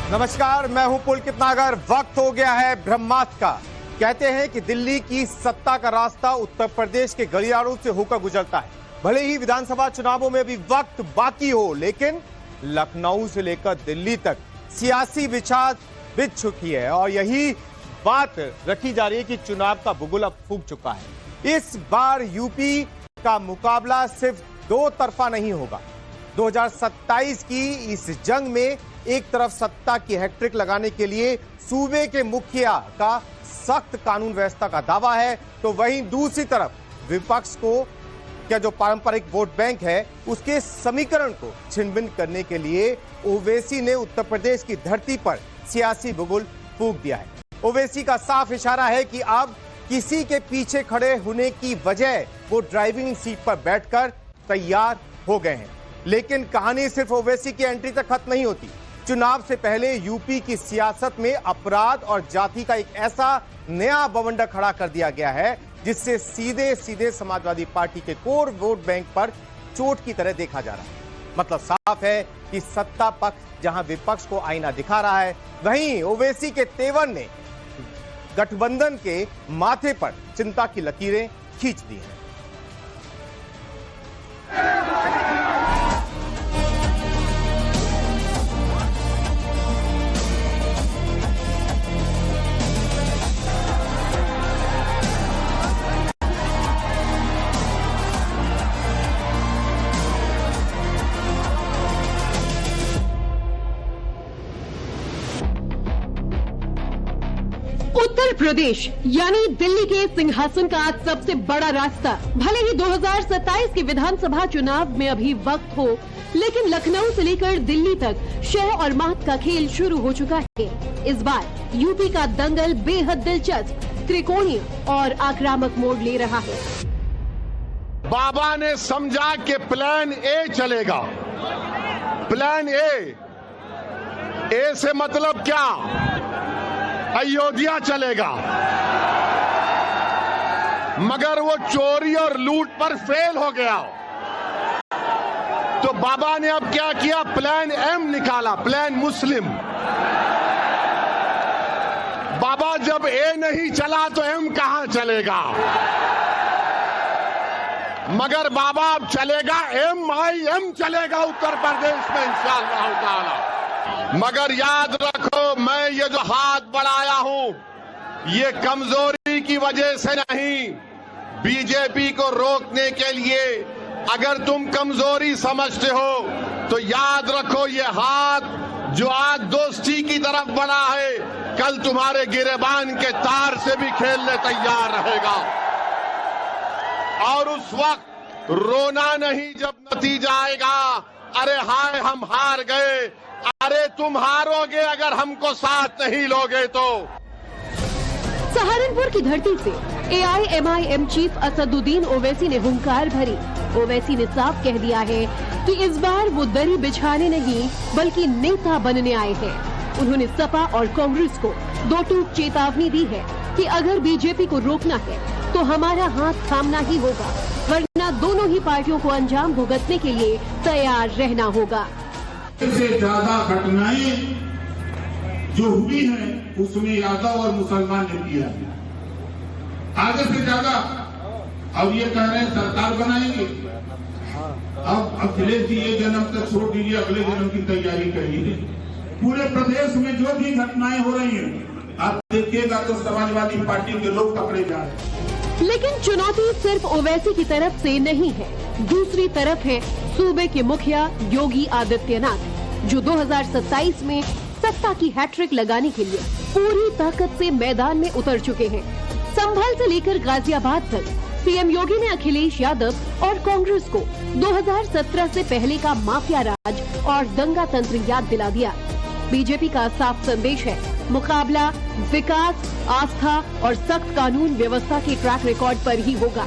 नमस्कार, मैं हूं पुलकित नागर। वक्त हो गया है ब्रह्मास्त्र का। कहते हैं कि दिल्ली की सत्ता का रास्ता उत्तर प्रदेश के गलियारों से होकर गुजरता है। भले ही विधानसभा चुनावों में भी वक्त बाकी हो, लेकिन लखनऊ से लेकर दिल्ली तक सियासी बिछाद बिछ चुकी है और यही बात रखी जा रही है कि चुनाव का बुगुल अब फूंक चुका है। इस बार यूपी का मुकाबला सिर्फ दो तरफा नहीं होगा। 2027 की इस जंग में एक तरफ सत्ता की हैट्रिक लगाने के लिए सूबे के मुखिया का सख्त कानून व्यवस्था का दावा है, तो वहीं दूसरी तरफ विपक्ष को क्या जो पारंपरिक वोट बैंक है उसके समीकरण को छिन-भिन करने के लिए ओवैसी ने उत्तर प्रदेश की धरती पर सियासी बुगुल फूंक दिया है। ओवैसी का साफ इशारा है कि अब किसी के पीछे खड़े होने की बजाय वो ड्राइविंग सीट पर बैठकर तैयार हो गए हैं। लेकिन कहानी सिर्फ ओवैसी की एंट्री तक खत्म नहीं होती। चुनाव से पहले यूपी की सियासत में अपराध और जाति का एक ऐसा नया बवंडर खड़ा कर दिया गया है जिससे सीधे सीधे समाजवादी पार्टी के कोर वोट बैंक पर चोट की तरह देखा जा रहा है। मतलब साफ है कि सत्ता पक्ष जहां विपक्ष को आईना दिखा रहा है, वहीं ओवैसी के तेवर ने गठबंधन के माथे पर चिंता की लकीरें खींच दी हैं। उत्तर प्रदेश यानी दिल्ली के सिंहासन का आज सबसे बड़ा रास्ता। भले ही 2027 के विधानसभा चुनाव में अभी वक्त हो, लेकिन लखनऊ से लेकर दिल्ली तक शह और मात का खेल शुरू हो चुका है। इस बार यूपी का दंगल बेहद दिलचस्प, त्रिकोणीय और आक्रामक मोड़ ले रहा है। बाबा ने समझा कि प्लान ए चलेगा। प्लान ए से मतलब क्या? अयोध्या चलेगा। मगर वो चोरी और लूट पर फेल हो गया। तो बाबा ने अब क्या किया? प्लान एम निकाला, प्लान मुस्लिम। बाबा जब ए नहीं चला तो एम कहां चलेगा? मगर बाबा अब चलेगा MIM चलेगा उत्तर प्रदेश में इंशाअल्लाह ताला। मगर याद रखो, मैं ये जो हाथ बढ़ाया हूं ये कमजोरी की वजह से नहीं, बीजेपी को रोकने के लिए। अगर तुम कमजोरी समझते हो तो याद रखो ये हाथ जो आज दोस्ती की तरफ बढ़ा है, कल तुम्हारे गिरेबान के तार से भी खेलने तैयार रहेगा। और उस वक्त रोना नहीं जब नतीजा आएगा, अरे हाय हम हार गए। अरे तुम हारोगे अगर हमको साथ नहीं लोगे तो। सहारनपुर की धरती से AIMIM चीफ असदुद्दीन ओवैसी ने हुंकार भरी। ओवैसी ने साफ कह दिया है कि इस बार वो दरी बिछाने नहीं बल्कि नेता बनने आए हैं। उन्होंने सपा और कांग्रेस को दो टूक चेतावनी दी है कि अगर बीजेपी को रोकना है तो हमारा हाथ थामना ही होगा, वरना दोनों ही पार्टियों को अंजाम भुगतने के लिए तैयार रहना होगा। इससे ज्यादा घटनाएं जो हुई हैं उसमें यादव और मुसलमान ने किया है आगे से ज्यादा। अब ये कह रहे हैं सरकार बनाएंगे। अब अखिलेश जी ये जन्म तक छोड़ दीजिए, अगले जन्म की तैयारी करिए। पूरे प्रदेश में जो भी घटनाएं हो रही हैं आप देखिएगा तो समाजवादी पार्टी के लोग पकड़े जा रहे हैं। लेकिन चुनौती सिर्फ ओवैसी की तरफ से नहीं है, दूसरी तरफ है सूबे के मुखिया योगी आदित्यनाथ, जो 2027 में सत्ता की हैट्रिक लगाने के लिए पूरी ताकत से मैदान में उतर चुके हैं। संभल से लेकर गाजियाबाद तक सीएम योगी ने अखिलेश यादव और कांग्रेस को 2017 से पहले का माफिया राज और दंगा तंत्र याद दिला दिया। बीजेपी का साफ संदेश है, मुकाबला विकास, आस्था और सख्त कानून व्यवस्था के ट्रैक रिकॉर्ड पर ही होगा।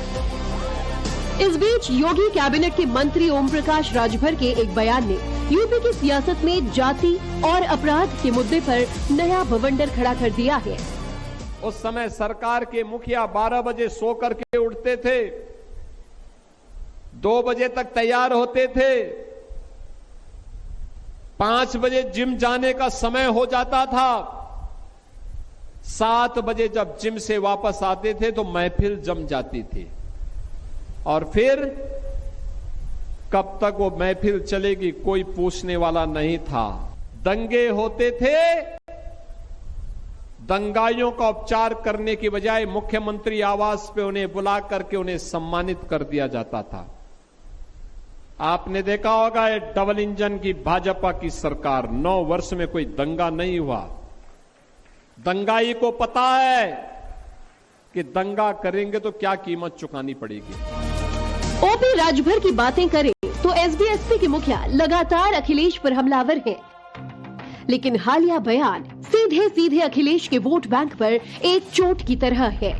इस बीच योगी कैबिनेट के मंत्री ओम प्रकाश राजभर के एक बयान ने यूपी की सियासत में जाति और अपराध के मुद्दे पर नया बवंडर खड़ा कर दिया है। उस समय सरकार के मुखिया 12 बजे सो करके उठते थे, 2 बजे तक तैयार होते थे, 5 बजे जिम जाने का समय हो जाता था, 7 बजे जब जिम से वापस आते थे तो महफिल जम जाती थी, और फिर कब तक वो महफिल चलेगी कोई पूछने वाला नहीं था। दंगे होते थे, दंगाइयों का उपचार करने की बजाय मुख्यमंत्री आवास पे उन्हें बुला करके उन्हें सम्मानित कर दिया जाता था। आपने देखा होगा ये डबल इंजन की भाजपा की सरकार, 9 वर्ष में कोई दंगा नहीं हुआ। दंगाई को पता है कि दंगा करेंगे तो क्या कीमत चुकानी पड़ेगी। ओपी राजभर की बातें करें तो एसबीएसपी के मुखिया लगातार अखिलेश पर हमलावर हैं, लेकिन हालिया बयान सीधे सीधे अखिलेश के वोट बैंक पर एक चोट की तरह है।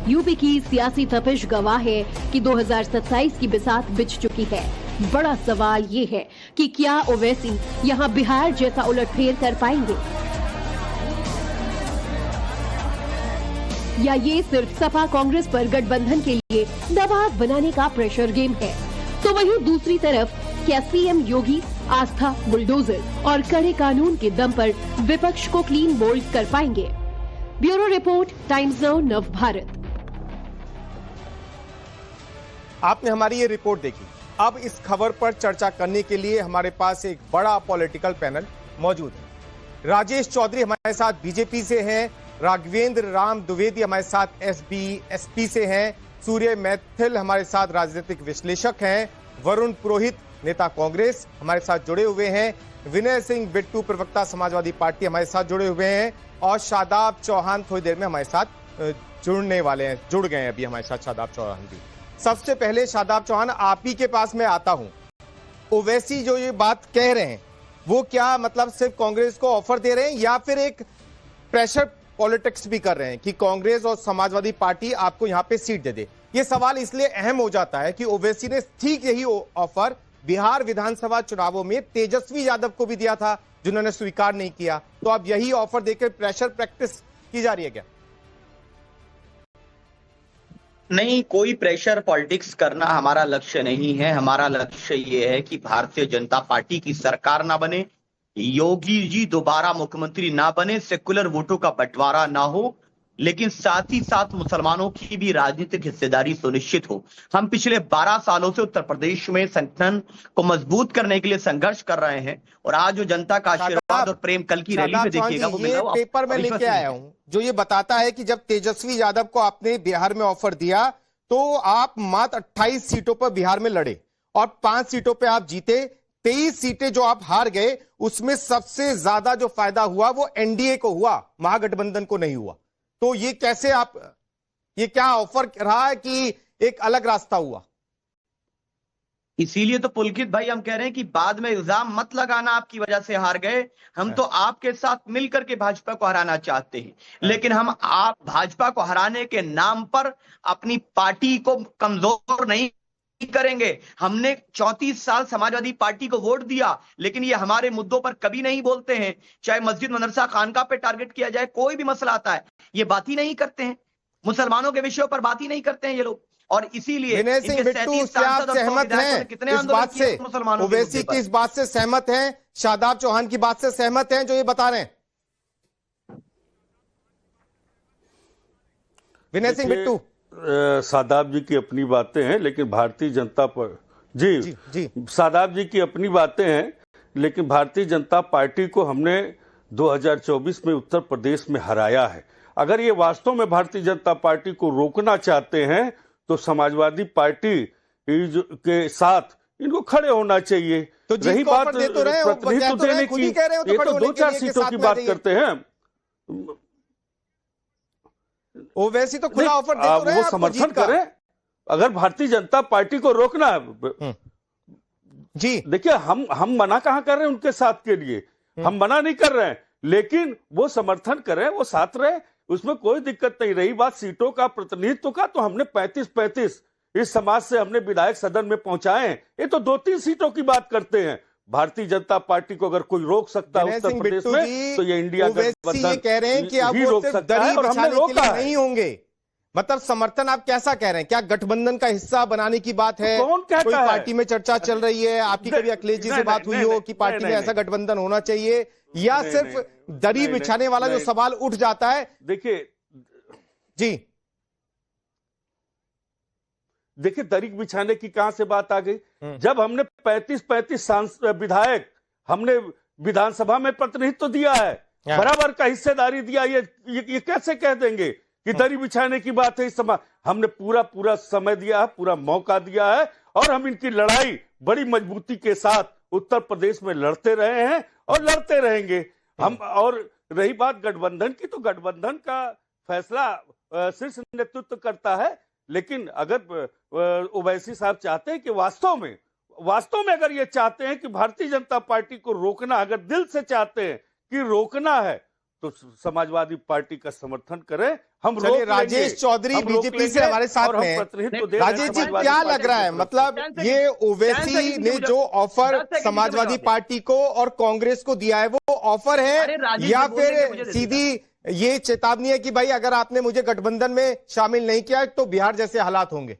यूपी की सियासी तपिश गवाह है कि 2027 की बिसात बिछ चुकी है। बड़ा सवाल ये है कि क्या ओवैसी यहां बिहार जैसा उलटफेर कर पाएंगे, या ये सिर्फ सपा कांग्रेस पर गठबंधन के लिए दबाव बनाने का प्रेशर गेम है। तो वहीं दूसरी तरफ क्या सीएम योगी आस्था, बुलडोजर और कड़े कानून के दम पर विपक्ष को क्लीन बोल्ड कर पाएंगे? ब्यूरो रिपोर्ट, टाइम्स नाउ, नव भारत। आपने हमारी ये रिपोर्ट देखी। अब इस खबर पर चर्चा करने के लिए हमारे पास एक बड़ा पॉलिटिकल पैनल मौजूद है। राजेश चौधरी हमारे साथ बीजेपी से हैं, राघवेंद्र राम द्विवेदी हमारे साथ एसपी से हैं, सूर्य मैथिल हमारे साथ राजनीतिक विश्लेषक हैं, वरुण पुरोहित नेता कांग्रेस हमारे साथ जुड़े हुए हैं, विनय सिंह बिट्टू प्रवक्ता समाजवादी पार्टी हमारे साथ जुड़े हुए हैं, और शादाब चौहान थोड़ी देर में हमारे साथ जुड़ने वाले हैं, जुड़ गए हैं अभी हमारे साथ शादाब चौहान भी। सबसे पहले शादाब चौहान, आप ही के पास मैं आता हूं। ओवैसी जो ये बात कह रहे हैं वो क्या मतलब सिर्फ कांग्रेस को ऑफर दे रहे हैं, या फिर एक प्रेशर पॉलिटिक्स भी कर रहे हैं कि कांग्रेस और समाजवादी पार्टी आपको यहां पे सीट दे दे? ये सवाल इसलिए अहम हो जाता है कि ओवैसी ने ठीक यही ऑफर बिहार विधानसभा चुनावों में तेजस्वी यादव को भी दिया था, जिन्होंने स्वीकार नहीं किया। तो अब यही ऑफर देकर प्रेशर प्रैक्टिस की जा रही है क्या? नहीं, कोई प्रेशर पॉलिटिक्स करना हमारा लक्ष्य नहीं है। हमारा लक्ष्य ये है कि भारतीय जनता पार्टी की सरकार ना बने, योगी जी दोबारा मुख्यमंत्री ना बने, सेकुलर वोटों का बंटवारा ना हो, लेकिन साथ ही साथ मुसलमानों की भी राजनीतिक हिस्सेदारी सुनिश्चित हो। हम पिछले 12 सालों से उत्तर प्रदेश में संगठन को मजबूत करने के लिए संघर्ष कर रहे हैं, और आज जो जनता का आशीर्वाद और प्रेम कल की रैली में देखिएगा वो मिल रहा है। पेपर में लेके आया हूं जो ये बताता है कि जब तेजस्वी यादव को आपने बिहार में ऑफर दिया तो आप मात्र 28 सीटों पर बिहार में लड़े और 5 सीटों पर आप जीते। 23 सीटें जो आप हार गए उसमें सबसे ज्यादा जो फायदा हुआ वो एनडीए को हुआ, महागठबंधन को नहीं हुआ। तो ये कैसे आप, ये क्या ऑफर रहा है कि एक अलग रास्ता हुआ? इसीलिए तो पुलकित भाई हम कह रहे हैं कि बाद में इल्जाम मत लगाना आपकी वजह से हार गए। हम तो आपके साथ मिलकर के भाजपा को हराना चाहते हैं, लेकिन हम आप भाजपा को हराने के नाम पर अपनी पार्टी को कमजोर नहीं करेंगे। हमने 34 साल समाजवादी पार्टी को वोट दिया, लेकिन ये हमारे मुद्दों पर कभी नहीं बोलते हैं। चाहे मस्जिद मदरसा खानका पे टारगेट किया जाए, कोई भी मसला आता है ये बात ही नहीं करते हैं। मुसलमानों के विषयों पर बात ही नहीं करते हैं ये लोग, और इसीलिए विनय सिंह बिट्टू, क्या आप सहमत हैं इस बात से? ओवैसी की इस बात से सहमत हैं? शादाब चौहान की बात से सहमत हैं जो ये बता रहे हैं? विनय सिंह बिट्टू, शादाब जी की अपनी बातें हैं, लेकिन भारतीय जनता पर जी शादाब जी की अपनी बातें हैं, लेकिन भारतीय जनता पार्टी को हमने 2024 में उत्तर प्रदेश में हराया है। अगर ये वास्तव में भारतीय जनता पार्टी को रोकना चाहते हैं तो समाजवादी पार्टी के साथ इनको खड़े होना चाहिए। तो रही बात प्रतिनिधित्व देने की, ये तो 2-4 सीटों की बात करते हैं। ओवैसी तो खुला ऑफर दे तो रहे हैं, वो समर्थन करें। अगर भारतीय जनता पार्टी को रोकना है जी, देखिए हम मना कहां कर रहे हैं उनके साथ के लिए, हम मना नहीं कर रहे हैं, लेकिन वो समर्थन करें, वो साथ रहे, उसमें कोई दिक्कत नहीं। रही बात सीटों का, प्रतिनिधित्व का, तो हमने 35-35 इस समाज से हमने विधायक सदन में पहुंचाए। ये तो 2-3 सीटों की बात करते हैं। भारतीय जनता पार्टी को अगर कोई रोक सकता है उत्तर प्रदेश में तो ये इंडिया गठबंधन कह रहे हैं कि आप भी रोक सकता है, और हमने रोका नहीं होंगे। मतलब समर्थन आप कैसा कह रहे हैं? क्या गठबंधन का हिस्सा बनाने की बात है? कौन कहता कोई है? पार्टी में चर्चा चल रही है? आपकी कभी अखिलेश जी से बात हुई हो कि पार्टी में ऐसा गठबंधन होना चाहिए, या सिर्फ दरी बिछाने वाला जो सवाल उठ जाता है? देखिए दरी बिछाने की कहां से बात आ गई? जब हमने 35 विधायक हमने विधानसभा में प्रतिनिधित्व दिया है, बराबर का हिस्सेदारी दिया, ये कैसे कह देंगे कि दरी बिछाने की बात है? इस समय हमने पूरा समय दिया है, पूरा मौका दिया है, और हम इनकी लड़ाई बड़ी मजबूती के साथ उत्तर प्रदेश में लड़ते रहे हैं और लड़ते रहेंगे हम। और रही बात गठबंधन की, तो गठबंधन का फैसला शीर्ष नेतृत्व करता है, लेकिन अगर ओवैसी साहब चाहते हैं कि वास्तव में अगर ये चाहते हैं कि भारतीय जनता पार्टी को रोकना, अगर दिल से चाहते हैं कि रोकना है, तो समाजवादी पार्टी का समर्थन करें। हम रोक लेंगे। राजेश चौधरी बीजेपी से हमारे साथ में हैं। राजेश जी, क्या लग रहा है, मतलब ये ओवैसी ने जो ऑफर समाजवादी पार्टी को और कांग्रेस को दिया है, वो ऑफर है या फिर सीधी ये चेतावनी है कि भाई अगर आपने मुझे गठबंधन में शामिल नहीं किया तो बिहार जैसे हालात होंगे?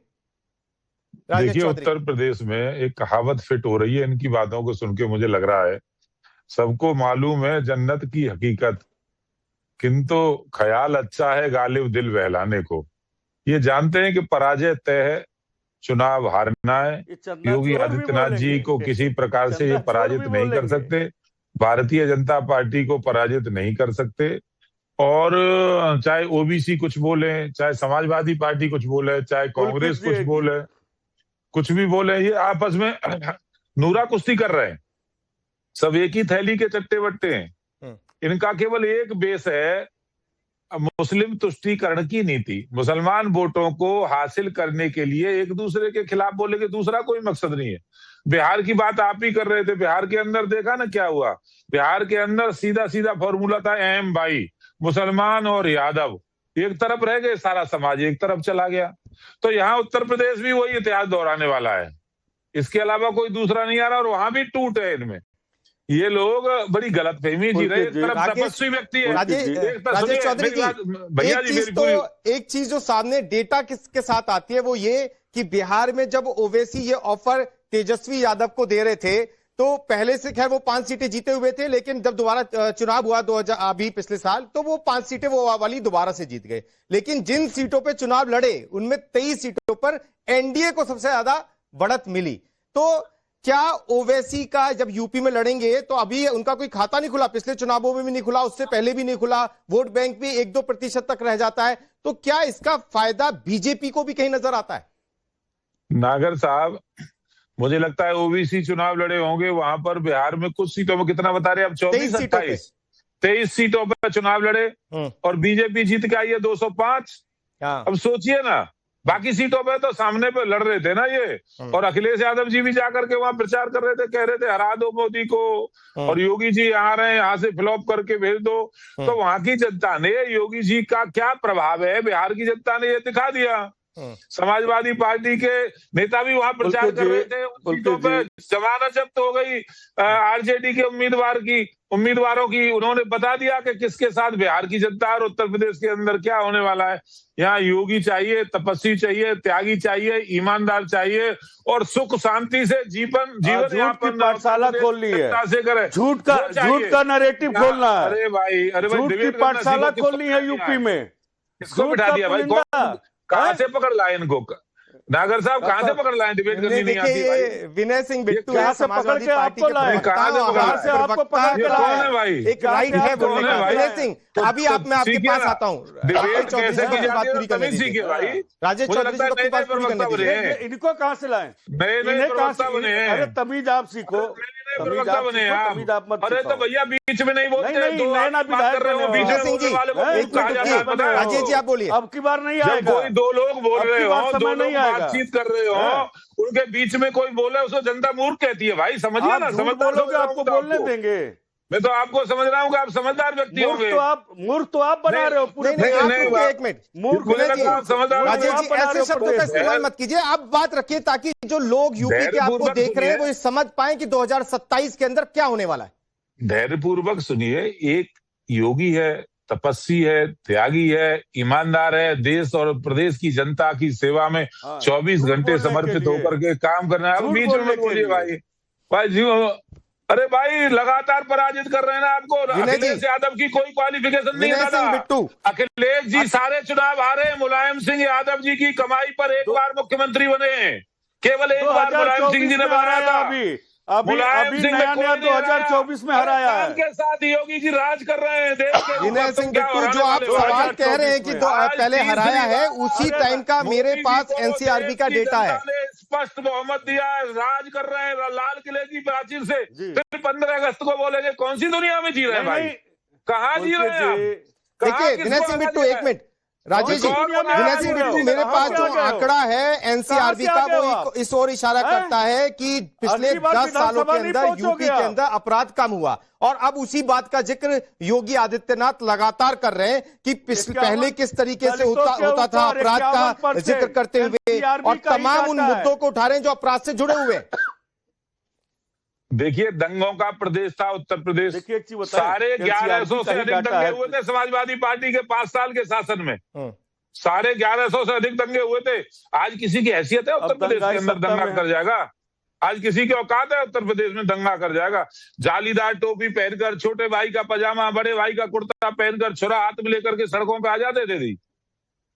देखिए, उत्तर प्रदेश में एक कहावत फिट हो रही है इनकी बातों को सुन के। मुझे लग रहा है सबको मालूम है जन्नत की हकीकत, किंतु ख्याल अच्छा है गालिब दिल बहलाने को। ये जानते हैं कि पराजय तय है, चुनाव हारना है। योगी आदित्यनाथ जी को किसी प्रकार से ये पराजित नहीं कर सकते, भारतीय जनता पार्टी को पराजित नहीं कर सकते। और चाहे ओबीसी कुछ बोले, चाहे समाजवादी पार्टी कुछ बोले, चाहे कांग्रेस कुछ बोले, कुछ भी बोले, ये आपस में नूरा कुश्ती कर रहे हैं। सब एक ही थैली के चट्टे बट्टे हैं। इनका केवल एक बेस है, मुस्लिम तुष्टीकरण की नीति। मुसलमान वोटों को हासिल करने के लिए एक दूसरे के खिलाफ बोले कि दूसरा कोई मकसद नहीं है। बिहार की बात आप ही कर रहे थे, बिहार के अंदर देखा ना क्या हुआ? बिहार के अंदर सीधा सीधा फॉर्मूला था अहम भाई, मुसलमान और यादव एक तरफ रह गए, सारा समाज एक तरफ चला गया। तो यहाँ उत्तर प्रदेश भी वही इतिहास दोहराने वाला है, इसके अलावा कोई दूसरा नहीं आ रहा। और वहां भी टूट है इनमें। ये लोग बड़ी गलतफहमी जी रहे। एक तरफ तपस्वी व्यक्ति है, राजेश चौधरी जी, भैया जी एक चीज जो सामने डेटा किसके साथ आती है वो ये कि बिहार में जब ओवैसी ये ऑफर तेजस्वी यादव को दे रहे थे, तो पहले से खैर वो 5 सीटें जीते हुए थे, लेकिन जब दोबारा चुनाव हुआ 2000 अभी पिछले साल, तो वो 5 सीटें वो वाली दोबारा से जीत गए। लेकिन जिन सीटों पे चुनाव लड़े उनमें 23 सीटों पर एनडीए को सबसे ज्यादा बढ़त मिली। तो क्या ओवैसी का जब यूपी में लड़ेंगे तो अभी उनका कोई खाता नहीं खुला, पिछले चुनावों में भी नहीं खुला, उससे पहले भी नहीं खुला, वोट बैंक भी 1-2% तक रह जाता है, तो क्या इसका फायदा बीजेपी को भी कहीं नजर आता है? नागर साहब, मुझे लगता है ओबीसी चुनाव लड़े होंगे वहां पर। बिहार में कुछ सीटों में कितना बता रहे हैं आप? 23 सीटों पर चुनाव लड़े और बीजेपी जीत के आई है 205। अब सोचिए ना, बाकी सीटों पे तो सामने पे लड़ रहे थे ना ये। और अखिलेश यादव जी भी जाकर के वहां प्रचार कर रहे थे, कह रहे थे हरा दो मोदी को, और योगी जी आ रहे हैं, यहाँ से फ्लॉप करके भेज दो। तो वहां की जनता ने योगी जी का क्या प्रभाव है, बिहार की जनता ने ये दिखा दिया। समाजवादी पार्टी के नेता भी वहां प्रचार कर रहे थे, सीटों पे जमानत जब्त हो गई आरजेडी के उम्मीदवारों की। उन्होंने बता दिया कि किसके साथ बिहार की जनता और उत्तर प्रदेश के अंदर क्या होने वाला है। यहाँ योगी चाहिए, तपस्वी चाहिए, त्यागी चाहिए, ईमानदार चाहिए, और सुख शांति से जीवन यापन पाठशाला खोलनी है, झूठ का नैरेटिव खोलना है। अरे भाई, झूठ की पाठशाला खोलनी है यूपी में। किसको बिठा दिया भाई? कहां से पकड़ लाए इनको? नागर साहब कहां से पकड़ लाए? डिबेट करनी नहीं आती भाई। विनय सिंह बिट्टू कहां से पकड़ के आपको लाए? कहां से आपको पकड़ के लाए भाई? एक राइट है बोलने का। विनय सिंह, अभी मैं आपके पास आता हूँ। डिबेट कैसे की जाती है सीखे भाई। राजेश चौधरी जी को पास पूरी करने दीजिए। इनको कहां से लाए? नए प्रवक्ता बने हैं। अरे तमीज आप सीखो, प्रवक्ता बने हैं आप। अरे तो भैया बीच में नहीं बोलते, राजेश जी आप बोलिए। अब की बार नहीं आएगा। कोई दो लोग बोल रहे हो, दो लोग बातचीत कर रहे हो, उनके बीच में कोई बोले उसको जनता मूर्ख कहती है भाई। समझिए ना, समझदार लोग आपको बोलने देंगे। मैं तो आपको समझ रहा हूँ कि आप समझदार व्यक्ति होंगे। मूर्ख तो आप बना रहे हो पूरे। एक मिनट, राजेश जी ऐसे शब्दों का इस्तेमाल मत कीजिए, आप बात रखिए ताकि जो लोग यूपी के आपको देख रहे हैं वो समझ पाए कि 2027 के अंदर क्या होने वाला है। धैर्यपूर्वक सुनिए। एक योगी है, तपस्वी है, त्यागी है, ईमानदार है, देश और प्रदेश की जनता की सेवा में 24 घंटे समर्पित होकर के काम करना है। अब बीच में बोलिए भाई जी, अरे भाई लगातार पराजित कर रहे हैं ना आपको। अखिलेश यादव की कोई क्वालिफिकेशन नहीं है दादा। अखिलेश जी सारे चुनाव हारे, मुलायम सिंह यादव जी की कमाई पर एक बार मुख्यमंत्री बने, केवल एक बार मुलायम सिंह जी ने बनाया था। मुलायम सिंह ने 2024 में हराया है। के साथ योगी जी राज कर रहे हैं देश के। विनय सिंह बिट्टू, जो आप सवाल कह रहे हैं कि पहले हराया है, उसी टाइम का मेरे पास एनसीआरबी का डेटा है। स्पष्ट बहुमत दिया है, राज कर रहे हैं लाल किले की प्राचीर से। फिर 15 अगस्त को बोलेंगे, कौन सी दुनिया में जी रहे हैं भाई? कहाँ जी रहे हैं? देखिए विनय सिंह बिट्टू, एक मिनट राजेश जी, विनय सिंह बिट्टू, मेरे पास जो आंकड़ा है एनसीआरबी का, वो इस ओर इशारा करता है कि पिछले 10 सालों के अंदर यूपी के अंदर अपराध कम हुआ। और अब उसी बात का जिक्र योगी आदित्यनाथ लगातार कर रहे हैं कि पहले किस तरीके से होता था अपराध का जिक्र करते हुए, और तमाम उन मुद्दों को उठा रहे हैं जो अपराध से जुड़े हुए। देखिए, दंगों का प्रदेश था उत्तर प्रदेश। साढ़े 1100 से अधिक दंगे हुए थे समाजवादी पार्टी के 5 साल के शासन में। 1150 से अधिक दंगे हुए थे। आज किसी की हैसियत है उत्तर प्रदेश के अंदर दंगा कर जाएगा? आज किसी की औकात है उत्तर प्रदेश में दंगा कर जाएगा? जालीदार टोपी पहनकर, छोटे भाई का पजामा, बड़े भाई का कुर्ता पहनकर, छुरा हाथ में लेकर के सड़कों पे आ जाते थे।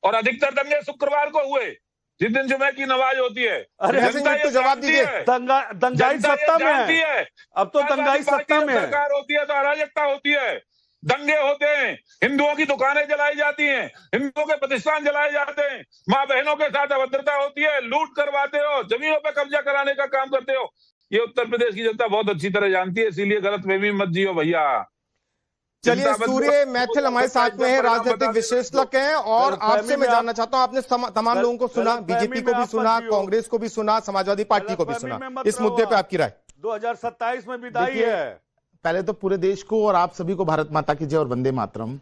और अधिकतर दंगे शुक्रवार को हुए, जिस दिन जुमे की नमाज होती है। अरे तो जवाब दीजिए, दंगाई सत्ता में है। अब तो दंगाई सत्ता में सरकार होती है तो अराजकता होती है। दंगे होते हैं, हिंदुओं की दुकानें जलाई जाती हैं, हिंदुओं के प्रतिष्ठान जलाए जाते हैं, माँ बहनों के साथ अभद्रता होती है, लूट करवाते हो, जमीनों पे कब्जा कराने का काम करते हो। ये उत्तर प्रदेश की जनता बहुत अच्छी तरह जानती है, इसीलिए गलतफहमी मत जियो भैया। चलिए, सूर्य मैथिल हमारे साथ में है, राजनीतिक विश्लेषक हैं, और आपसे मैं जानना चाहता हूं, आपने तमाम लोगों को सुना, बीजेपी को भी सुना, कांग्रेस को भी सुना, समाजवादी पार्टी को भी सुना, इस मुद्दे पे आपकी राय? 2027 में विदाई है। पहले तो पूरे देश को और आप सभी को भारत माता की जय और वंदे मातरम।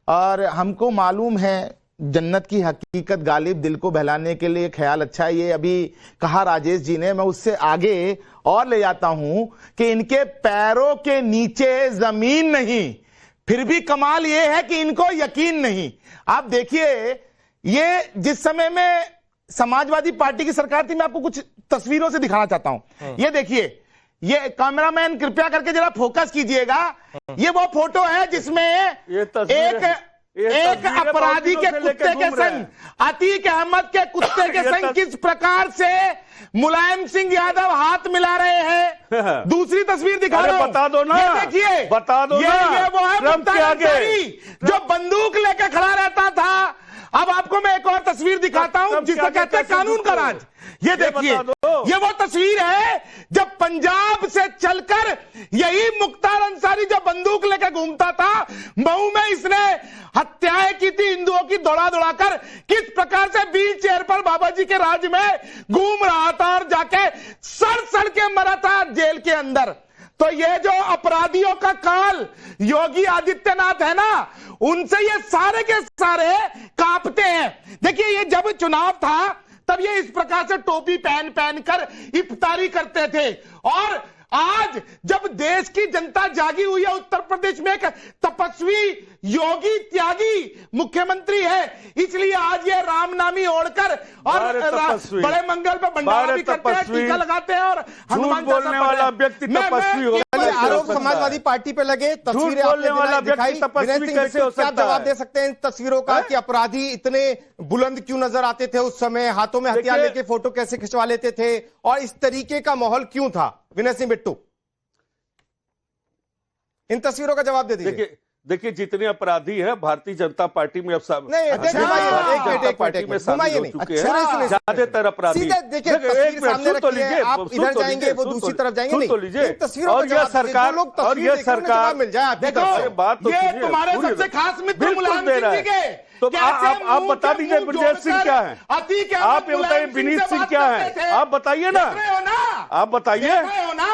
और हमको मालूम है जन्नत की हकीकत गालिब दिल को बहलाने के लिए ख्याल अच्छा है, ये अभी कहा राजेश जी ने। मैं उससे आगे और ले जाता हूं कि इनके पैरों के नीचे जमीन नहीं, फिर भी कमाल ये है कि इनको यकीन नहीं। आप देखिए, ये जिस समय में समाजवादी पार्टी की सरकार थी, मैं आपको कुछ तस्वीरों से दिखाना चाहता हूं। ये देखिए, ये कैमरामैन कृपया करके जरा फोकस कीजिएगा। ये वो फोटो है जिसमें एक अपराधी के कुत्ते के संग, अतीक अहमद के कुत्ते के संग किस प्रकार से मुलायम सिंह यादव हाथ मिला रहे हैं। दूसरी तस्वीर दिखा रहा हूं, बता दो ना, ये देखिए, बता दो ना, ये वो है मुख्तार अंसारी जो बंदूक लेकर खड़ा रहता था। अब आपको मैं एक और तस्वीर दिखाता हूं जिसे कहते हैं कानून का राज। ये देखिए, ये वो तस्वीर है जब पंजाब से चलकर यही मुख्तार अंसारी जो बंदूक लेकर घूमता था, मऊ में इसने हत्याएं की थी हिंदुओं की, दौड़ा दौड़ाकर किस प्रकार से व्हील चेयर पर बाबा जी के राज में घूम रहा था और जाके सड़ के मरा था जेल के अंदर। तो ये जो अपराधियों का काल योगी आदित्यनाथ है ना, उनसे ये सारे के सारे कांपते हैं। देखिए, ये जब चुनाव था तब ये इस प्रकार से टोपी पहन कर इफ्तारी करते थे, और आज जब देश की जनता जागी हुई है, उत्तर प्रदेश में एक तपस्वी योगी त्यागी मुख्यमंत्री है, इसलिए आज ये रामनामी ओढ़कर और बड़े मंगल पे भंडारा भी करते हैं, टीका लगाते हैं और हनुमान बोलने वाला व्यक्ति तपस्वी हो। आरोप समाजवादी पार्टी पे लगे, तस्वीरें आपने दिखाई, कैसे हो सकता है? जवाब दे सकते हैं इन तस्वीरों का कि अपराधी इतने बुलंद क्यों नजर आते थे उस समय, हाथों में हथियार लेके फोटो कैसे खिंचवा लेते थे, और इस तरीके का माहौल क्यों था? विनय सिंह बिट्टू, इन तस्वीरों का जवाब दे दीजिए। देखिए, जितने अपराधी हैं भारतीय जनता पार्टी में अब सब पार्टी में शामिल हो चुके हैं, ज्यादातर अपराधी। देखिए, आप इधर जाएंगे, वो दूसरी तरफ जाएंगे, नहीं तस्वीरों और ये सरकार मिल जाए। देखो, बात तो ये तुम्हारे सबसे खास मित्र मुलायम सिंह जी के, तो आप बता दीजिए ब्रजेश सिंह क्या है, आप ये बताइए विनीत सिंह क्या है, आप बताइए ना, आप बताइए ना।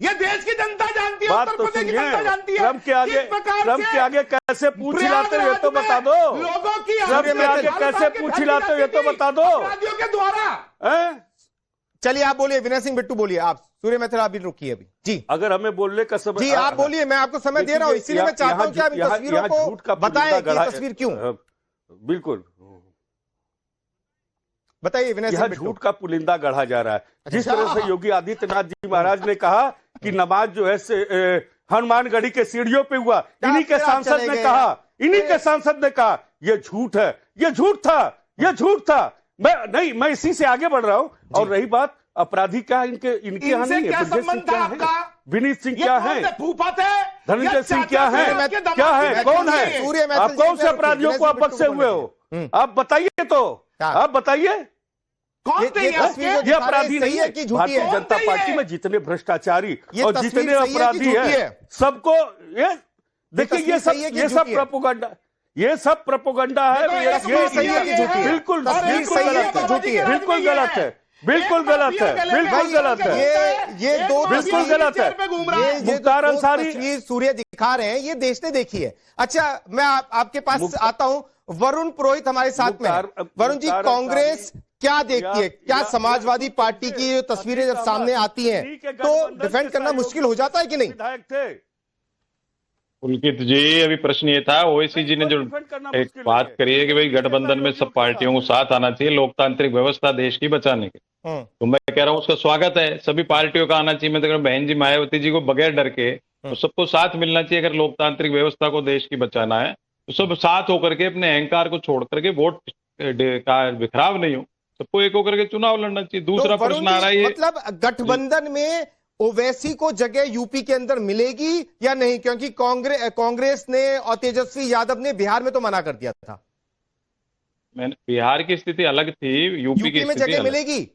ये देश की जनता जानती है, बात उत्तर तो प्रदेश की सुनिए, जनता जानती है। ट्रम्प के आगे कैसे पूछ हिलाते हो ये तो बता दो, लोगों की ट्रम्प के आगे कैसे पूछ हिलाते हो ये तो बता दो, अपराधियों के द्वारा। चलिए आप बोलिए, विनय सिंह बिट्टू बोलिए। आप सूर्य मैथिल आप भी रुकिए अभी जी। अगर हमें बोलने का समय, जी आप बोलिए, मैं आपको समय दे रहा हूं, इसीलिए मैं चाहता हूं कि आप इन तस्वीरों को बताएं कि ये तस्वीर क्यों। बिल्कुल बताइए विनय सिंह बिट्टू। झूठ का पुलिंदा गढ़ा जा रहा है। जिस तरह से योगी आदित्यनाथ जी महाराज ने कहा कि नमाज जो है हनुमानगढ़ी के सीढ़ियों पे हुआ, इन्हीं के सांसद ने कहा, इन्हीं के सांसद ने कहा ये झूठ है, ये झूठ था, ये झूठ था। मैं इसी से आगे बढ़ रहा हूं। और रही बात अपराधी क्या है, इनके यहाँ नहीं है। संबंध था आपका? विनीत सिंह क्या है, फूफा थे, धनंजय सिंह क्या है, क्या है, कौन है? आप कौन से अपराधियों को आप बख्शे हुए हो? आप बताइए, तो आप बताइए ये अपराधी नहीं है कि भारतीय जनता पार्टी में जितने भ्रष्टाचारी और जितने अपराधी हैं, सबको ये देखिए, ये सब प्रोपोगंडा, ये सब प्रोपोगंडा है। बिल्कुल गलत है, बिल्कुल गलत है, बिल्कुल गलत है, बिल्कुल गलत है। ये दो बिल्कुल गलत है। ये मुख्तार अंसारी सूर्य दिखा रहे हैं, ये देश ने देखी है। अच्छा, मैं आपके पास आता हूं। वरुण पुरोहित हमारे साथ में है। वरुण जी, कांग्रेस क्या देखती है? क्या समाजवादी पार्टी की तस्वीरें जब सामने आती हैं तो डिफेंड करना मुश्किल हो जाता है कि नहीं? पुलकित जी, अभी प्रश्न ये था, ओवैसी जी ने जो एक बात करी है कि भाई गठबंधन में सब पार्टियों को साथ आना चाहिए लोकतांत्रिक व्यवस्था देश की बचाने के, तो मैं कह रहा हूँ उसका स्वागत है, सभी पार्टियों का आना चाहिए। मैं तो बहन जी मायावती जी को बगैर डर के तो सबको साथ मिलना चाहिए। अगर लोकतांत्रिक व्यवस्था को देश की बचाना है तो सब साथ होकर के अपने अहंकार को छोड़ करके वोट का बिखराव नहीं हो, सबको एक होकर के चुनाव लड़ना चाहिए। दूसरा प्रश्न आ रहा है, मतलब गठबंधन में ओवैसी को जगह यूपी के अंदर मिलेगी या नहीं? क्योंकि कांग्रेस ने और तेजस्वी यादव ने बिहार में तो मना कर दिया था। बिहार की स्थिति अलग थी, यूपी की में जगह मिलेगी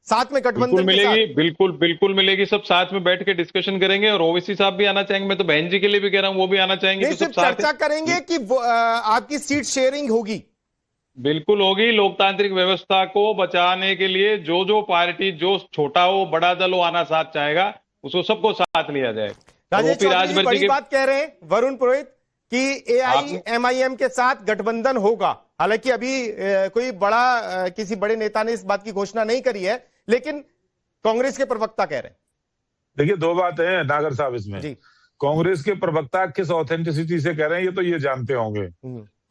साथ में गठबंधन मिलेगी, बिल्कुल मिलेगी। सब साथ में बैठ के डिस्कशन करेंगे और ओवैसी साहब भी आना चाहेंगे। मैं तो बहन जी के लिए भी कह रहा हूँ, वो भी आना चाहेंगे। सिर्फ चर्चा करेंगे कि आपकी सीट शेयरिंग होगी? बिल्कुल होगी। लोकतांत्रिक व्यवस्था को बचाने के लिए जो पार्टी, जो छोटा हो बड़ा दल हो, आना साथ चाहेगा, उसको सबको साथ लिया जाएगा। राजेश चौधरी बड़ी बात कह रहे हैं वरुण पुरोहित कि AIMIM के साथ गठबंधन होगा। हालांकि अभी कोई बड़ा किसी बड़े नेता ने इस बात की घोषणा नहीं करी है, लेकिन कांग्रेस के प्रवक्ता कह रहे हैं। देखिए, दो बातें हैं नागर साहब इसमें। कांग्रेस के प्रवक्ता किस ऑथेंटिसिटी से कह रहे हैं ये तो ये जानते होंगे।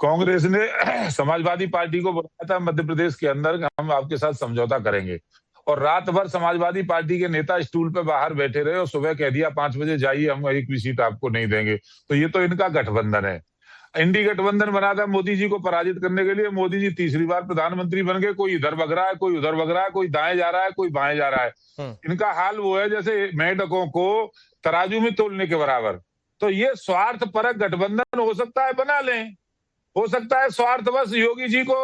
कांग्रेस ने समाजवादी पार्टी को बुलाया था मध्य प्रदेश के अंदर, हम आपके साथ समझौता करेंगे, और रात भर समाजवादी पार्टी के नेता स्टूल पे बाहर बैठे रहे और सुबह कह दिया 5 बजे जाइए, हम एक भी सीट आपको नहीं देंगे। तो ये तो इनका गठबंधन है। इंडी गठबंधन बना था मोदी जी को पराजित करने के लिए। मोदी जी तीसरी बार प्रधानमंत्री बन गए। कोई इधर भग रहा है, कोई उधर भग रहा है, कोई दाएं जा रहा है, कोई बाएं जा रहा है। इनका हाल वो है जैसे मेंढकों को तराजू में तोलने के बराबर। तो ये स्वार्थ परक गठबंधन हो सकता है, बना लें। हो सकता है स्वार्थवश योगी जी को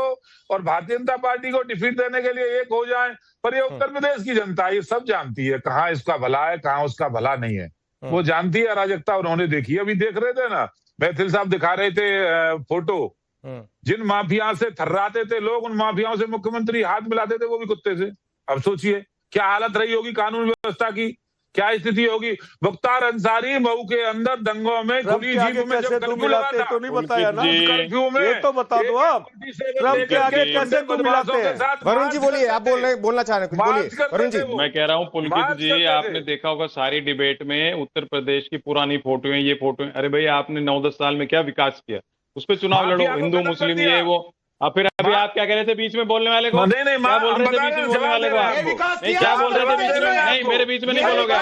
और भारतीय जनता पार्टी को डिफीट देने के लिए एक हो जाए, पर ये उत्तर प्रदेश की जनता ये सब जानती है, कहाँ इसका भला है, कहाँ उसका भला नहीं है। वो जानती है अराजकता, उन्होंने देखी। अभी देख रहे थे ना, मैथिल साहब दिखा रहे थे फोटो, जिन माफिया से थर्राते थे लोग, उन माफियाओं से मुख्यमंत्री हाथ मिलाते थे, वो भी कुत्ते से। अब सोचिए क्या हालत रही होगी कानून व्यवस्था की, क्या स्थिति होगी। मुख्तार अंसारी मऊ के अंदर दंगों में खुली जीप में जब कर्फ्यू लगा था, तो नहीं बताया ना कर्फ्यू में, ये तो बता दो आप, ट्रंप के आगे कैसे तुम मिलाते हैं? वरुण जी बोलिए, आप बोलना चाह रहे हैं, बोलिए वरुण जी। मैं कह रहा हूँ पुलकित जी, आपने देखा होगा सारी डिबेट में उत्तर प्रदेश की पुरानी फोटो है, ये फोटो है। अरे भाई, आपने 9-10 साल में क्या विकास किया, उस पर चुनाव लड़ो। हिंदू मुस्लिम ये वो, अब फिर अभी आप क्या कह रहे थे बीच में बोलने वाले को? नहीं, क्या बोल रहे थे बीच में बोलने वाले को? क्या बोल रहे थे बीच में? नहीं, मेरे बीच में नहीं बोलोगे,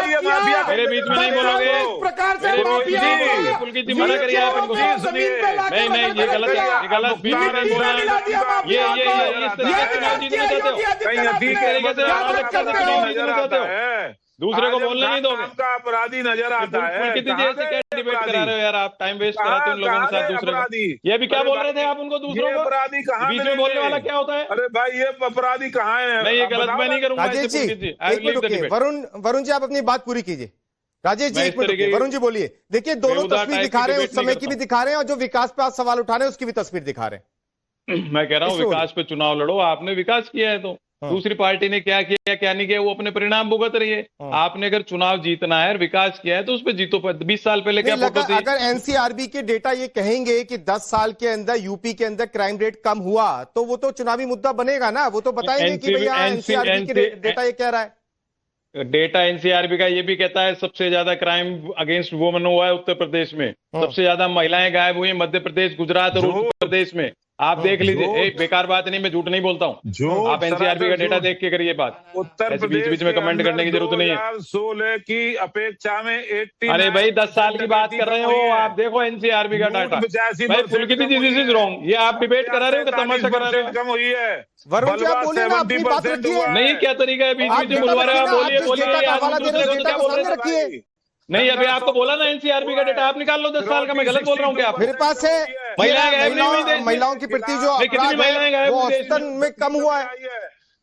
मेरे बीच में नहीं बोलोगे। पुलकित जी मना करिए आप इनको। नहीं, ये गलत है, ये गलत। बीच में नहीं बोलना। ये इस तरीके से चुनाव जीतना चाहते हो, इस तरीके से अराजकता से चुनाव जीतना चाहते हो, दूसरे को बोलने नहीं दोगे। का अपराधी नजर आता है। पुलकित जी ऐसे क्या डिबेट करा रहे हो यार, आप टाइम वेस्ट कराते हो उन लोगों के साथ। दूसरे को ये भी क्या बोल रहे थे आप उनको, दूसरों को अपराधी कहाँ बीच में बोलने वाला क्या होता है? अरे भाई, ये अपराधी कहाँ है? नहीं, ये गलत मैं नहीं करूंगा। राजेश जी, वरुण जी आप अपनी बात पूरी कीजिए। राजेश जी, वरुण जी बोलिए। देखिए, दोनों तस्वीर दिखा रहे हैं, उस समय की भी दिखा रहे हैं, और जो विकास पे आप सवाल उठा रहे हैं उसकी भी तस्वीर दिखा रहे हैं। मैं कह रहा हूँ विकास पे चुनाव लड़ो, आपने विकास किया है तो दूसरी पार्टी ने क्या किया क्या नहीं किया वो अपने परिणाम भुगत रही है। आपने अगर चुनाव जीतना है और विकास किया है तो उस पर जीतो। 20 साल पहले क्या फोटो थी? अगर एनसीआरबी के डेटा ये कहेंगे कि 10 साल के अंदर यूपी के अंदर क्राइम रेट कम हुआ तो वो तो चुनावी मुद्दा बनेगा ना। वो तो बताएंगे कि भैया एनसीआरबी के डेटा ये कह रहा है। डेटा एनसीआरबी का ये भी कहता है सबसे ज्यादा क्राइम अगेंस्ट वुमेन हुआ है उत्तर प्रदेश में, सबसे ज्यादा महिलाएं गायब हुई है मध्य प्रदेश, गुजरात और उत्तर प्रदेश में। आप देख लीजिए, बेकार बात नहीं, मैं झूठ नहीं बोलता हूँ। आप एनसीआरबी का डेटा देख के करिए बात। उत्तर प्रदेश बीच में कमेंट करने की जरूरत नहीं है। 2016 की अपेक्षा में 89। अरे भाई 10 साल की बात कर रहे हो आप, देखो एनसीआरबी का डाटा। भाई पुलकित जी दिस इज रॉन्ग। ये आप डिबेट करा रहे हो कि तमाशा करा रहे हो? कम हुई है। वरुण जी आप बोलिए ना, अपनी बात रखिए। नहीं क्या तरीका है बीच बीच में बुलवा रहे हो? आप बोलिए बोलिए, क्या बोल रहे हैं? नहीं अभी आपको बोला ना एनसीआरबी का डेटा, आप निकाल लो 10 साल का। मैं गलत बोल रहा हूँ क्या? मेरे पास है महिलाओं के प्रति जो कितनी महिलाएं गायब हुई देश में कम हुआ है।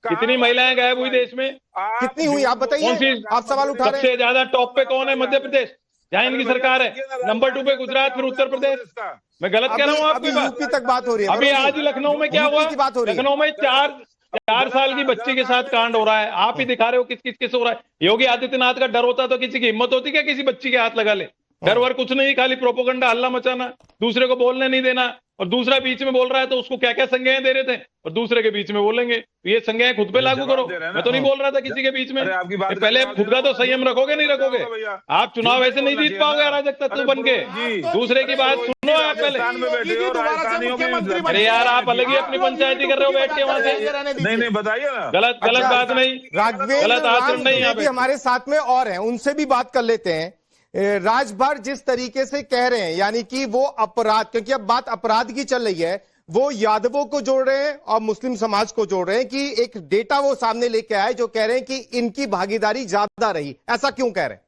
कितनी महिलाएं गायब हुई देश में? कितनी हुई आप बताइए। आप सवाल उठा रहे हैं। सबसे ज्यादा टॉप पे कौन है? मध्य प्रदेश, जहाँ इनकी सरकार है। नंबर 2 पे गुजरात, फिर उत्तर प्रदेश। मैं गलत कह रहा हूँ आपकी बात? यूपी तक बात हो रही है अभी। आज लखनऊ में क्या हुआ? लखनऊ में 4 साल की बच्ची के साथ कांड हो रहा है। आप ही दिखा रहे हो किस किस हो रहा है। योगी आदित्यनाथ का डर होता तो किसी की हिम्मत होती क्या किसी बच्ची के हाथ लगा ले? डर वर कुछ नहीं, खाली प्रोपोगंडा, हल्ला मचाना, दूसरे को बोलने नहीं देना। और दूसरा बीच में बोल रहा है तो उसको क्या क्या संज्ञाएं दे रहे थे और दूसरे के बीच में बोलेंगे। ये संज्ञाएं खुद पे लागू करो। मैं तो नहीं बोल रहा था किसी के बीच में। पहले खुद का तो संयम रखोगे नहीं रखोगे? आप चुनाव ऐसे नहीं जीत पाओगे अराजक तत्व बन के। दूसरे की बात सुनो आप पहले। अरे यार आप अलग ही अपनी पंचायती कर रहे हो बैठ के वहां से। नहीं बताइए ना। गलत बात नहीं, गलत आचरण नहीं। यहाँ पे हमारे साथ में और हैं, उनसे भी बात कर लेते हैं। राजभर जिस तरीके से कह रहे हैं, यानी कि वो अपराध, क्योंकि अब बात अपराध की चल रही है, वो यादवों को जोड़ रहे हैं और मुस्लिम समाज को जोड़ रहे हैं कि एक डेटा वो सामने लेके आए जो कह रहे हैं कि इनकी भागीदारी ज्यादा रही। ऐसा क्यों कह रहे हैं?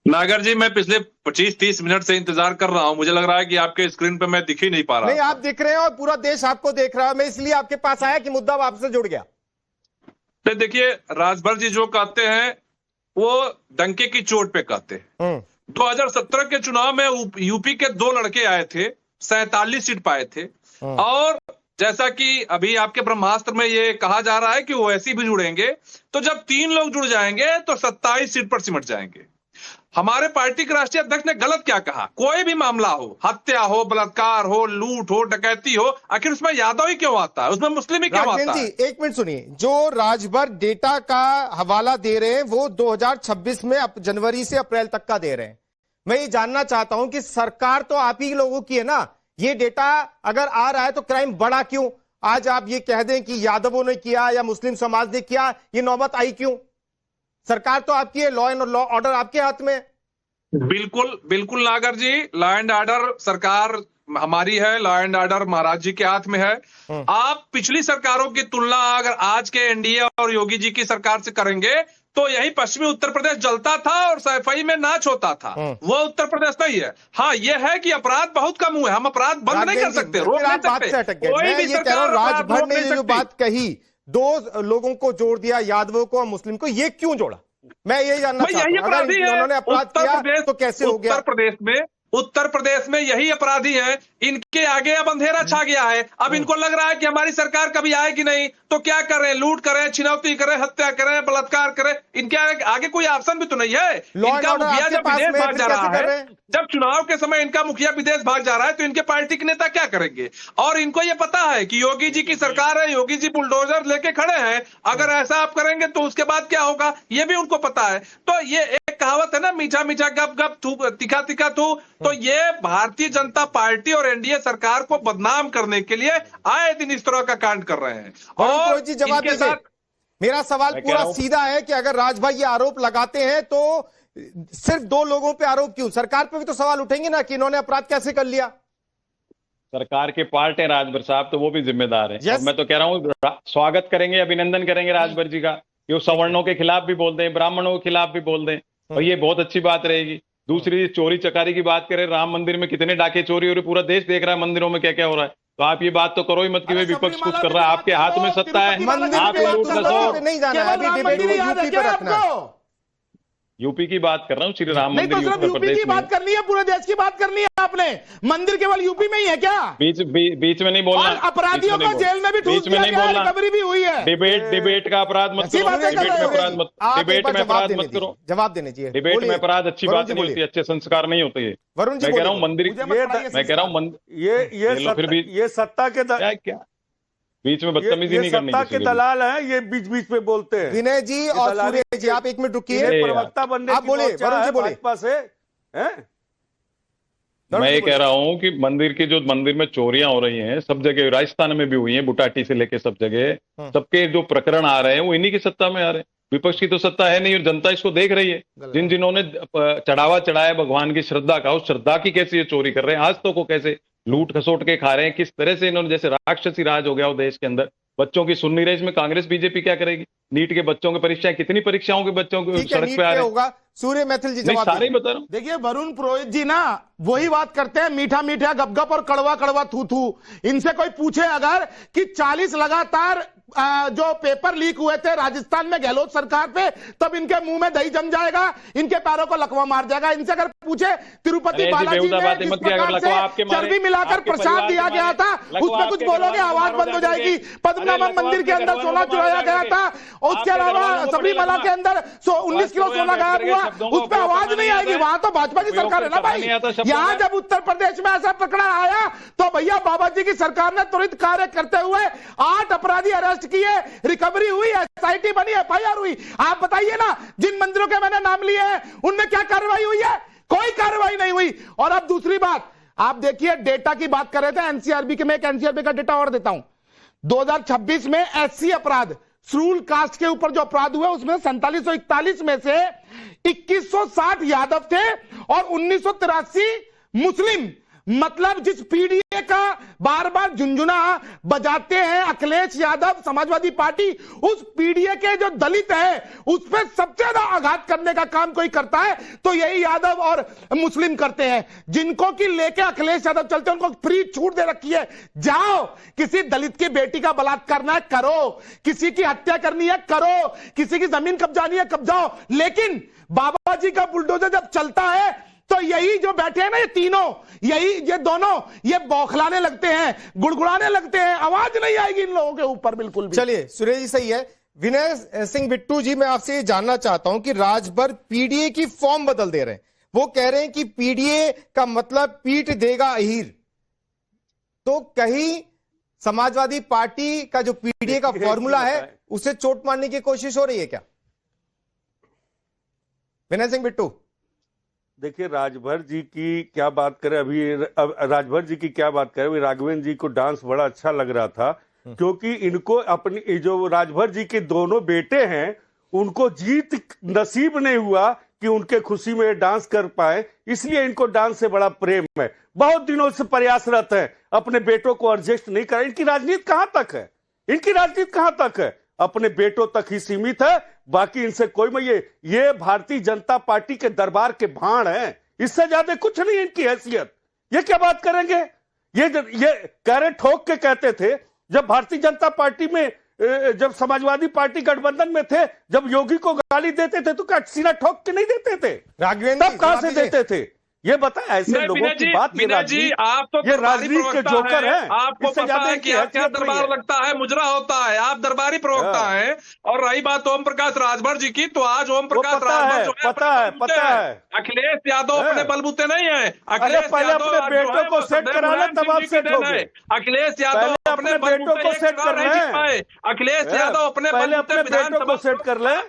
नागर जी, मैं पिछले 25-30 मिनट से इंतजार कर रहा हूं। मुझे लग रहा है कि आपके स्क्रीन पे मैं दिख ही नहीं पा रहा। नहीं, आप दिख रहे हैं और पूरा देश आपको देख रहा है। मैं इसलिए आपके पास आया कि मुद्दा आपसे जुड़ गया। तो देखिए, राजभर जी जो कहते हैं वो डंके की चोट पे कहते हैं। 2017 के चुनाव में यूपी के 2 लड़के आए थे, 47 सीट पाए थे। और जैसा कि अभी आपके ब्रह्मास्त्र में ये कहा जा रहा है कि ओवैसी भी जुड़ेंगे, तो जब 3 लोग जुड़ जाएंगे तो 27 सीट पर सिमट जाएंगे। हमारे पार्टी के राष्ट्रीय अध्यक्ष ने गलत क्या कहा? कोई भी मामला हो, हत्या हो, बलात्कार हो, लूट हो, डकैती हो, आखिर उसमें यादव ही क्यों आता है? उसमें मुस्लिम ही क्यों आता है? एक मिनट सुनिए, जो राजभर डेटा का हवाला दे रहे हैं वो 2026 में जनवरी से अप्रैल तक का दे रहे हैं। मैं ये जानना चाहता हूं कि सरकार तो आप ही लोगों की है ना। ये डेटा अगर आ रहा है तो क्राइम बढ़ा क्यों? आज आप ये कह दें कि यादवों ने किया या मुस्लिम समाज ने किया, ये नौबत आई क्यों? सरकार तो आपकी है, लॉ एंड ऑर्डर आपके हाथ में। बिल्कुल नागर जी, लॉ एंड ऑर्डर सरकार हमारी है, लॉ एंड ऑर्डर महाराज जी के हाथ में है। आप पिछली सरकारों की तुलना अगर आज के एनडीए और योगी जी की सरकार से करेंगे तो यही पश्चिमी उत्तर प्रदेश जलता था और सैफई में नाच होता था। वो उत्तर प्रदेश नहीं है। हाँ, ये है कि अपराध बहुत कम हुए। हम अपराध बंद नहीं कर सकते, रोक नहीं सकते। कोई भी सरकार राजभर ने जो बात कही, 2 लोगों को जोड़ दिया, यादवों को और मुस्लिम को, ये क्यों जोड़ा? मैं ये जानना चाहता हूं। अगर उन्होंने अपराध किया तो कैसे हो गया? उत्तर प्रदेश में यही अपराधी हैं। इनके आगे अब अंधेरा छा गया है। अब इनको लग रहा है कि हमारी सरकार कभी आएगी नहीं तो क्या करें? लूट करें, छिनौती करें, हत्या करें, बलात्कार करें। इनके आगे कोई ऑप्शन भी तो नहीं है। इनका मुखिया जब विदेश भाग जा रहा है, जब चुनाव के समय इनका मुखिया विदेश भाग जा रहा है तो इनके पार्टी के नेता क्या करेंगे? और इनको यह पता है कि योगी जी की सरकार है, योगी जी बुलडोजर लेके खड़े हैं। अगर ऐसा आप करेंगे तो उसके बाद क्या होगा, यह भी उनको पता है। तो ये एक कहावत है ना, मीठा मीठा गप गप थू, तीखा तीखा थू। तो ये भारतीय जनता पार्टी और एनडीए सरकार को बदनाम करने के लिए आए दिन इस तरह का कांड कर रहे हैं। और जी जवाब दीजिए। मेरा सवाल पूरा सीधा है कि अगर राजभाई ये आरोप लगाते हैं तो सिर्फ 2 लोगों पे आरोप क्यों? सरकार पे भी तो सवाल उठेंगे ना कि इन्होंने अपराध कैसे कर लिया। सरकार के पार्ट है राजभर साहब, तो वो भी जिम्मेदार है। मैं तो कह रहा हूँ स्वागत करेंगे, अभिनंदन करेंगे राजभर जी का। ये सवर्णों के खिलाफ भी बोल दें, ब्राह्मणों के खिलाफ भी बोल दें, और ये बहुत अच्छी बात रहेगी। दूसरी, चोरी चकारी की बात करें, राम मंदिर में कितने डाके चोरी हो रहे, पूरा देश देख रहा है मंदिरों में क्या क्या हो रहा है। तो आप ये बात तो करो ही मत कि भाई विपक्ष कुछ कर रहा है। आपके हाथ में सत्ता है, आप लूट नहीं जाना है, अभी डिबेट को यूपी पे रखना है। यूपी की बात कर रहा हूँ, श्री राम नहीं तो मंदिर सिर्फ उत्तर यूपी प्रदेश की में। बात करनी है, पूरे देश की बात करनी है आपने। मंदिर केवल यूपी में ही है क्या? बीच में नहीं बोलना। और अपराधियों को जेल में भी ठूस दिया गया है, रिकवरी भी हुई है। डिबेट का अपराध मत करो, डिबेट में अपराध मत करो। जवाब देने चाहिए। डिबेट में अपराध अच्छी बात नहीं होती, अच्छे संस्कार नहीं होते ये। वरुण जी मैं कह रहा हूँ मंदिर, मैं कह रहा हूँ ये सत्ता के क्या बीच में बदतमीजी नहीं करनी। सत्ता के दलाल हैं, ये बीच बीच में बोलते हैं। विनय जी और सूर्य जी, आप एक मिनट रुकिए। प्रवक्ता बनने आप बोले, वरुण जी बोले। भाजपा से मैं ये कह रहा हूँ कि मंदिर की जो मंदिर में चोरियां हो रही हैं, सब जगह, राजस्थान में भी हुई हैं, बुटाटी से लेके सब जगह, सबके जो प्रकरण आ रहे हैं वो इन्हीं की सत्ता में आ रहे हैं। विपक्ष की तो सत्ता है नहीं और जनता इसको देख रही है। जिन्होंने चढ़ावा चढ़ाया भगवान की श्रद्धा का, उस श्रद्धा की कैसे ये चोरी कर रहे हैं, आज तो को कैसे लूट खसोट के खा रहे हैं, किस तरह से इन्होंने, जैसे राक्षसी राज हो गया हो देश के अंदर। बच्चों की सुन नहीं रहे, इसमें कांग्रेस बीजेपी क्या करेगी? नीट के बच्चों की परीक्षाएं, कितनी परीक्षाओं के बच्चों को सड़क पे आ रहे हैं। सूर्य मैथिल जी जवाब सारे ही बता रहा हूं। देखिए वरुण पुरोहित जी ना वही बात करते हैं, मीठा मीठा गपगप और कड़वा कड़वा थू थू। इनसे कोई पूछे अगर कि 40 लगातार जो पेपर लीक हुए थे राजस्थान में गहलोत सरकार पे, तब इनके मुंह में दही जम जाएगा, इनके पैरों को लकवा मार जाएगा। इनसे अगर पूछे तिरुपति बालाजी में जिस प्रकार से चर्बी मिलाकर प्रसाद दिया गया था, उसमें कुछ बोलोगे आवाज बंद हो जाएगी। पद्मनाभन मंदिर के अंदर सोना चुराया गया था, उसके अलावा सबरीमला के अंदर 19 किलो सोना गायब हुआ, उस पर आवाज नहीं आएगी। वहां तो भाजपा की सरकार है ना भाई। यहां जब उत्तर प्रदेश में ऐसा प्रकरण आया तो भैया बाबा जी की सरकार ने त्वरित कार्य करते हुए 8 अपराधी अरेस्ट किए, रिकवरी हुई, एसआईटी बनी, एफआईआर हुई। आप बताइए ना, जिन मंदिरों के मैंने नाम लिए हैं उनमें क्या कार्रवाई हुई है? कोई कार्रवाई नहीं हुई। और अब दूसरी बात, आप देखिए डेटा की बात कर रहे थे एनसीआरबी के, मैं एक एनसीआरबी का डेटा और देता हूं। 2026 में एससी अपराध, शेड्यूल कास्ट के ऊपर जो अपराध हुए उसमें 4741 में से 2160 यादव थे और 1983 मुस्लिम। मतलब जिस पीडीए का बार बार झुंझुना बजाते हैं अखिलेश यादव समाजवादी पार्टी, उस पीडीए के जो दलित है उस पर सबसे ज्यादा आघात करने का काम कोई करता है तो यही यादव और मुस्लिम करते हैं। जिनको की लेके अखिलेश यादव चलते हैं उनको फ्री छूट दे रखी है, जाओ किसी दलित की बेटी का बलात्कार करना है करो, किसी की हत्या करनी है करो, किसी की जमीन कब्जानी है कब्जाओ। लेकिन बाबा जी का बुलडोजर जब चलता है तो यही जो बैठे हैं ना, ये तीनों, ये दोनों, ये बौखलाने लगते हैं, गुड़गुड़ाने लगते हैं। आवाज नहीं आएगी इन लोगों के ऊपर बिल्कुल भी। चलिए सुरेश जी सही है। विनय सिंह बिट्टू जी, मैं आपसे ये जानना चाहता हूं कि राजभर पीडीए की फॉर्म बदल दे रहे हैं। वो कह रहे हैं कि पीडीए का मतलब पीट देगा अहीर। तो कहीं समाजवादी पार्टी का जो पीडीए का फॉर्मूला है उसे चोट मारने की कोशिश हो रही है क्या? विनय सिंह बिट्टू, देखिए राजभर जी की क्या बात करें, अभी राजभर जी की क्या बात करें, अभी राघवेंद्र जी को डांस बड़ा अच्छा लग रहा था, क्योंकि इनको अपनी जो राजभर जी के दोनों बेटे हैं उनको जीत नसीब नहीं हुआ कि उनके खुशी में डांस कर पाए, इसलिए इनको डांस से बड़ा प्रेम है। बहुत दिनों से प्रयासरत है, अपने बेटों को एडजस्ट नहीं कर। इनकी राजनीति कहां तक है? इनकी राजनीति कहां तक है? अपने बेटों तक ही सीमित है, बाकी इनसे कोई में ये भारतीय जनता पार्टी के दरबार के भाण हैं, इससे ज्यादा कुछ नहीं इनकी हैसियत। ये क्या बात करेंगे? ये कह रहे, ठोक के कहते थे जब भारतीय जनता पार्टी में, जब समाजवादी पार्टी गठबंधन में थे, जब योगी को गाली देते थे तो क्या सीना ठोक के नहीं देते थे? राघवेंद्र तब कहां से देते थे? ये बता, ऐसे लोगों की बात, ये राजनीति के जोकर हैं। आपको पता है कि आपका दरबार लगता है, मुजरा होता है, आप दरबारी प्रवक्ता हैं। और रही बात ओम प्रकाश राजभर जी की, तो आज ओम प्रकाश राजभर जो है, पता है अखिलेश यादव अपने बलबूते नहीं है। अखिलेश पहले अपने बेटों को सेट करा ले, तब आप सेट होंगे। अखिलेश यादव अपने बेटों को सेट कर रहे हैं। अखिलेश यादव अपने बलबूते बेटों को सेट कर ले,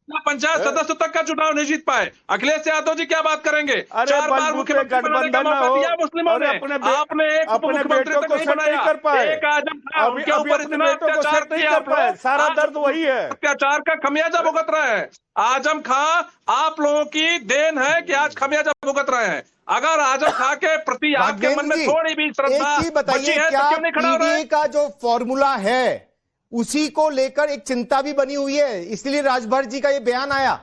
पंचायत सदस्य तक का चुनाव नहीं जीत पाए। अखिलेश यादव जी क्या बात करेंगे? 4 बार मुख्यमंत्री बनाने का मौका दिया मुस्लिमों ने, आपने एक मुख्यमंत्री तक नहीं बनाया। एक आजम था, उनके ऊपर इतना अत्याचार किया, सारा दर्द वही है, अत्याचार का खमियाजा भुगत रहे हैं। आजम खां, आप लोगों की देन है कि आज खमियाजा भुगत रहे हैं। अगर आजम खां के प्रति आपके मन में थोड़ी भी श्रद्धा बची है तो क्यों नहीं खड़ा हो रहे? का जो फॉर्मूला है उसी को लेकर एक चिंता भी बनी हुई है, इसलिए राजभर जी का ये बयान आया।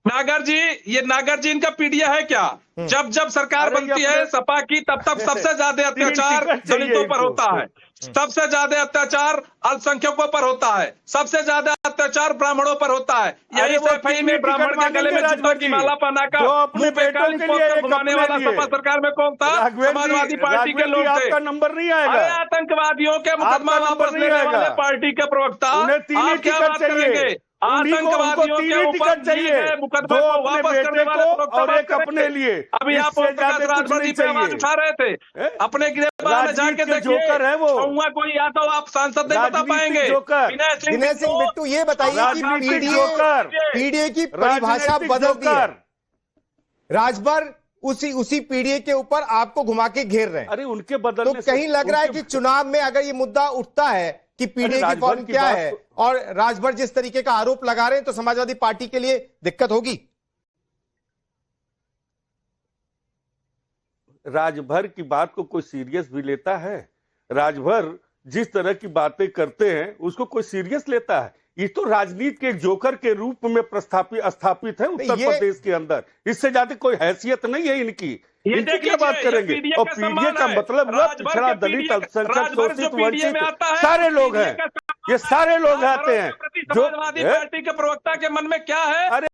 नागर जी, ये नागर जी इनका पीडीए है क्या? जब जब सरकार बनती है सपा की, तब तब सबसे ज्यादा अत्याचार दलितों पर होता है, सबसे ज्यादा अत्याचार अल्पसंख्यकों पर होता है, सबसे ज्यादा अत्याचार ब्राह्मणों पर होता है। यही सफाई में ब्राह्मण के गले में जूता की माला पहनाकर मुंह पे काली पोस्टर घुमाने वाला सपा सरकार में कौन था? समाजवादी पार्टी के लोग थे। नंबर नहीं आएगा। आतंकवादियों के मुकदमा वापस लेने वाले पार्टी के प्रवक्ता आप क्या बात करेंगे? आतंकवादियों के ऊपर चाहिए मुकदमा को वापस करने वाले और एक अपने लिए। अभी आप राष्ट्रपति पे आवाज उठा रहे थे, अपने गिरफ्तार में जाके देखिए कोई यादव आप सांसद नहीं बता पाएंगे। विनय सिंह बिट्टू, ये बताइए कि पीडीए की परिभाषा बदल दी है, राजभर उसी पीडीए के ऊपर आपको घुमा के घेर रहे हैं। अरे उनके बदलने तो कहीं लग रहा है कि चुनाव में अगर ये मुद्दा उठता है कि पीडीए की फॉर्म क्या है और राजभर जिस तरीके का आरोप लगा रहे हैं, तो समाजवादी पार्टी के लिए दिक्कत होगी। राजभर की बात को कोई सीरियस भी लेता है? राजभर जिस तरह की बातें करते हैं उसको कोई सीरियस लेता है? ये तो राजनीति के एक जोकर के रूप में स्थापित है उत्तर प्रदेश के अंदर। इससे ज्यादा कोई हैसियत नहीं है इनकी। इनकी क्या बात करेंगे? और पीडीए का मतलब हुआ पिछड़ा, दलित, अल्पसंख्यक, शोषित, वंचित सारे लोग हैं। ये सारे लोग आते हैं। समाजवादी पार्टी के प्रवक्ता के मन में क्या है?